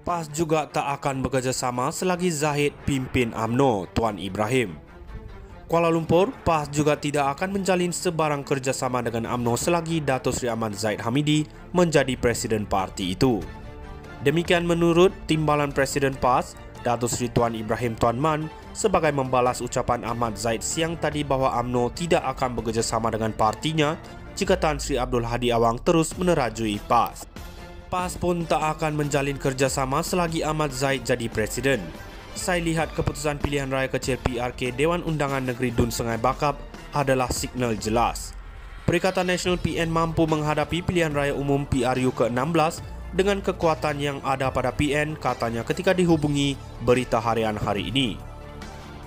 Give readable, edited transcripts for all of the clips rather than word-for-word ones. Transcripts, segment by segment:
PAS juga tak akan bekerjasama selagi Zahid pimpin UMNO, Tuan Ibrahim. Kuala Lumpur, PAS juga tidak akan menjalin sebarang kerjasama dengan UMNO selagi Datuk Seri Ahmad Zahid Hamidi menjadi Presiden parti itu. Demikian menurut Timbalan Presiden PAS, Datuk Seri Tuan Ibrahim Tuan Man, sebagai membalas ucapan Ahmad Zahid siang tadi bahawa UMNO tidak akan bekerjasama dengan partinya jika Tan Sri Abdul Hadi Awang terus menerajui PAS. PAS pun tak akan menjalin kerjasama selagi Ahmad Zahid jadi Presiden. Saya lihat keputusan pilihan raya kecil PRK Dewan Undangan Negeri Dun Sungai Bakap adalah signal jelas. Perikatan Nasional PN mampu menghadapi pilihan raya umum PRU ke-16 dengan kekuatan yang ada pada PN, katanya ketika dihubungi Berita Harian hari ini.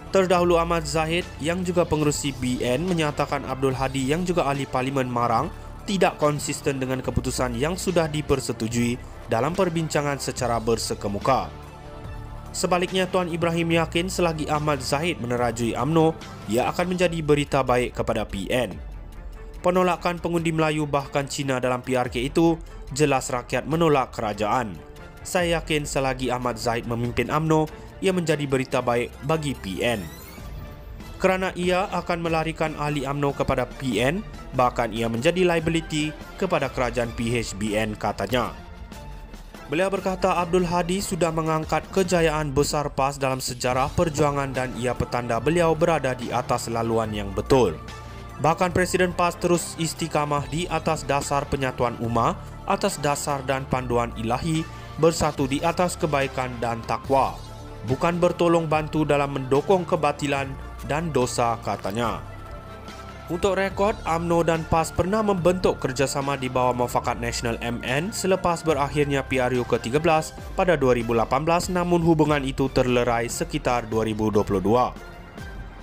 Terdahulu Ahmad Zahid yang juga pengerusi BN menyatakan Abdul Hadi yang juga ahli Parlimen Marang tidak konsisten dengan keputusan yang sudah dipersetujui dalam perbincangan secara bersekemuka. Sebaliknya, Tuan Ibrahim yakin selagi Ahmad Zahid menerajui UMNO, ia akan menjadi berita baik kepada PN. Penolakan pengundi Melayu bahkan Cina dalam PRK itu jelas rakyat menolak kerajaan. Saya yakin selagi Ahmad Zahid memimpin UMNO, ia menjadi berita baik bagi PN. Kerana ia akan melarikan ahli UMNO kepada PN, bahkan ia menjadi liability kepada kerajaan PHBN, katanya. Beliau berkata Abdul Hadi sudah mengangkat kejayaan besar PAS dalam sejarah perjuangan dan ia petanda beliau berada di atas laluan yang betul. Bahkan Presiden PAS terus istiqamah di atas dasar penyatuan ummah, atas dasar dan panduan ilahi, bersatu di atas kebaikan dan takwa, bukan bertolong bantu dalam mendokong kebatilan dan dosa, katanya. Untuk rekod, UMNO dan PAS pernah membentuk kerjasama di bawah Mufakat Nasional MN selepas berakhirnya PRU ke-13 pada 2018, namun hubungan itu terlerai sekitar 2022.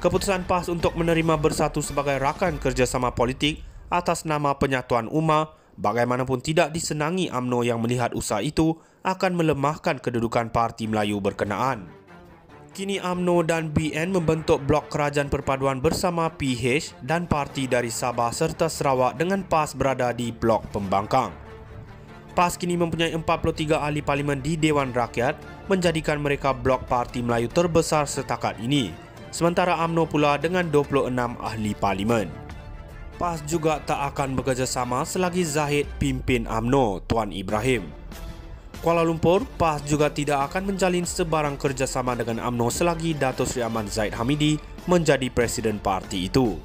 Keputusan PAS untuk menerima bersatu sebagai rakan kerjasama politik atas nama penyatuan ummah bagaimanapun tidak disenangi UMNO yang melihat usaha itu akan melemahkan kedudukan Parti Melayu berkenaan. Kini UMNO dan BN membentuk blok kerajaan perpaduan bersama PH dan parti dari Sabah serta Sarawak dengan PAS berada di blok pembangkang. PAS kini mempunyai 43 ahli parlimen di Dewan Rakyat, menjadikan mereka blok Parti Melayu terbesar setakat ini. Sementara UMNO pula dengan 26 ahli parlimen. PAS juga tak akan bekerjasama selagi Zahid pimpin UMNO, Tuan Ibrahim. Kuala Lumpur, PAS juga tidak akan menjalin sebarang kerjasama dengan UMNO selagi Datuk Seri Ahmad Zahid Hamidi menjadi Presiden parti itu.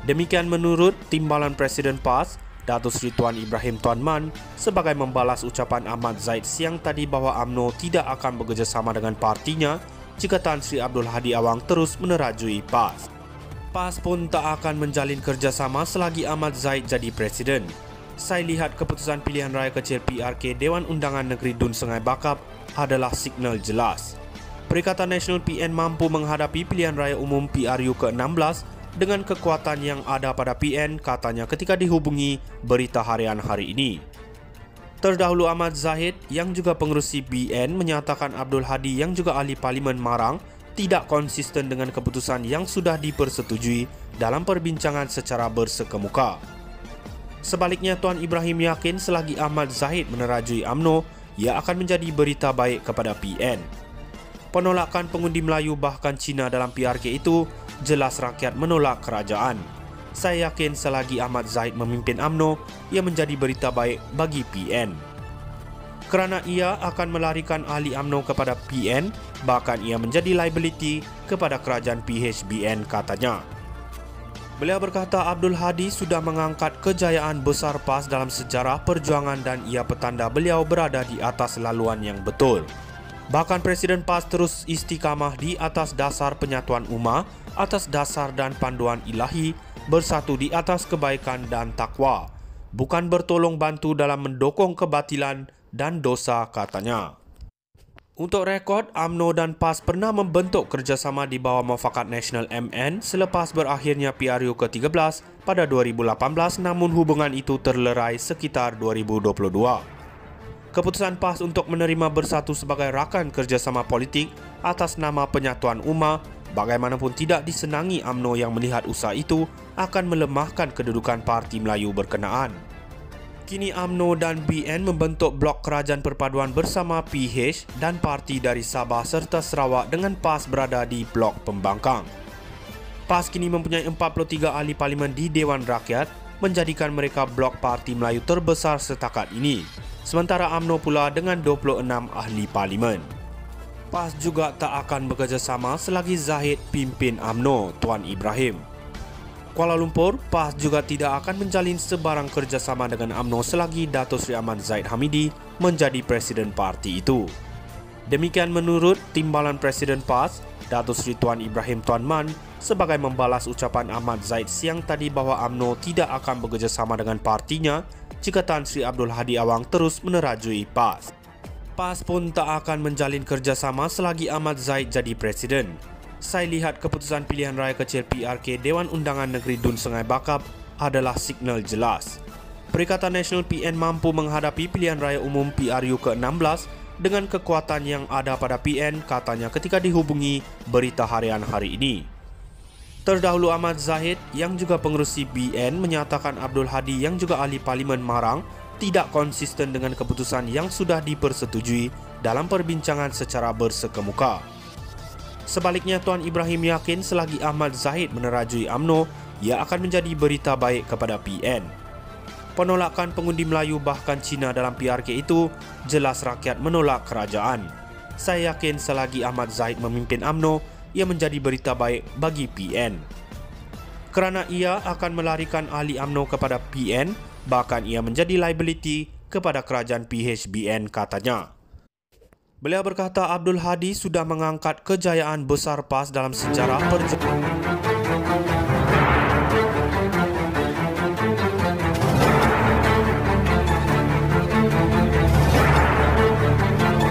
Demikian menurut Timbalan Presiden PAS, Datuk Seri Tuan Ibrahim Tuan Man, sebagai membalas ucapan Ahmad Zahid siang tadi bahawa UMNO tidak akan bekerjasama dengan partinya jika Tan Sri Abdul Hadi Awang terus menerajui PAS. PAS pun tak akan menjalin kerjasama selagi Ahmad Zahid jadi Presiden. Saya lihat keputusan pilihan raya kecil PRK Dewan Undangan Negeri Dun Sungai Bakap adalah signal jelas. Perikatan Nasional PN mampu menghadapi pilihan raya umum PRU ke-16 dengan kekuatan yang ada pada PN, katanya ketika dihubungi Berita Harian hari ini. Terdahulu Ahmad Zahid yang juga pengerusi BN menyatakan Abdul Hadi yang juga ahli Parlimen Marang tidak konsisten dengan keputusan yang sudah dipersetujui dalam perbincangan secara bersekemuka. Sebaliknya, Tuan Ibrahim yakin selagi Ahmad Zahid menerajui UMNO, ia akan menjadi berita baik kepada PN. Penolakan pengundi Melayu bahkan Cina dalam PRK itu jelas rakyat menolak kerajaan. Saya yakin selagi Ahmad Zahid memimpin UMNO, ia menjadi berita baik bagi PN. Kerana ia akan melarikan ahli UMNO kepada PN, bahkan ia menjadi liability kepada kerajaan PHBN, katanya. Beliau berkata Abdul Hadi sudah mengangkat kejayaan besar PAS dalam sejarah perjuangan dan ia petanda beliau berada di atas laluan yang betul. Bahkan Presiden PAS terus istiqamah di atas dasar penyatuan ummah, atas dasar dan panduan ilahi, bersatu di atas kebaikan dan takwa, bukan bertolong bantu dalam mendokong kebatilan dan dosa, katanya. Untuk rekod, UMNO dan PAS pernah membentuk kerjasama di bawah Mufakat Nasional MN selepas berakhirnya PRU ke-13 pada 2018, namun hubungan itu terlerai sekitar 2022. Keputusan PAS untuk menerima bersatu sebagai rakan kerjasama politik atas nama penyatuan ummah, bagaimanapun tidak disenangi UMNO yang melihat usaha itu akan melemahkan kedudukan Parti Melayu berkenaan. Kini UMNO dan BN membentuk blok kerajaan perpaduan bersama PH dan parti dari Sabah serta Sarawak dengan PAS berada di blok pembangkang. PAS kini mempunyai 43 ahli parlimen di Dewan Rakyat, menjadikan mereka blok parti Melayu terbesar setakat ini. Sementara UMNO pula dengan 26 ahli parlimen. PAS juga tak akan bekerjasama selagi Zahid pimpin UMNO, Tuan Ibrahim. Kuala Lumpur, PAS juga tidak akan menjalin sebarang kerjasama dengan UMNO selagi Dato' Sri Ahmad Zahid Hamidi menjadi presiden parti itu. Demikian menurut Timbalan Presiden PAS, Dato' Sri Tuan Ibrahim Tuan Man, sebagai membalas ucapan Ahmad Zahid siang tadi bahawa UMNO tidak akan bekerjasama dengan partinya jika Tan Sri Abdul Hadi Awang terus menerajui PAS. PAS pun tak akan menjalin kerjasama selagi Ahmad Zahid jadi presiden. Saya lihat keputusan pilihan raya kecil PRK Dewan Undangan Negeri Dun Sungai Bakap adalah signal jelas. Perikatan Nasional PN mampu menghadapi pilihan raya umum PRU ke-16 dengan kekuatan yang ada pada PN, katanya ketika dihubungi Berita Harian hari ini. Terdahulu Ahmad Zahid yang juga pengerusi BN menyatakan Abdul Hadi yang juga ahli parlimen Marang tidak konsisten dengan keputusan yang sudah dipersetujui dalam perbincangan secara bersekemuka. Sebaliknya, Tuan Ibrahim yakin selagi Ahmad Zahid menerajui UMNO, ia akan menjadi berita baik kepada PN. Penolakan pengundi Melayu bahkan Cina dalam PRK itu jelas rakyat menolak kerajaan. Saya yakin selagi Ahmad Zahid memimpin UMNO, ia menjadi berita baik bagi PN. Kerana ia akan melarikan ahli UMNO kepada PN, bahkan ia menjadi liability kepada kerajaan PHBN, katanya. Beliau berkata Abdul Hadi sudah mengangkat kejayaan besar PAS dalam sejarah perjalanan.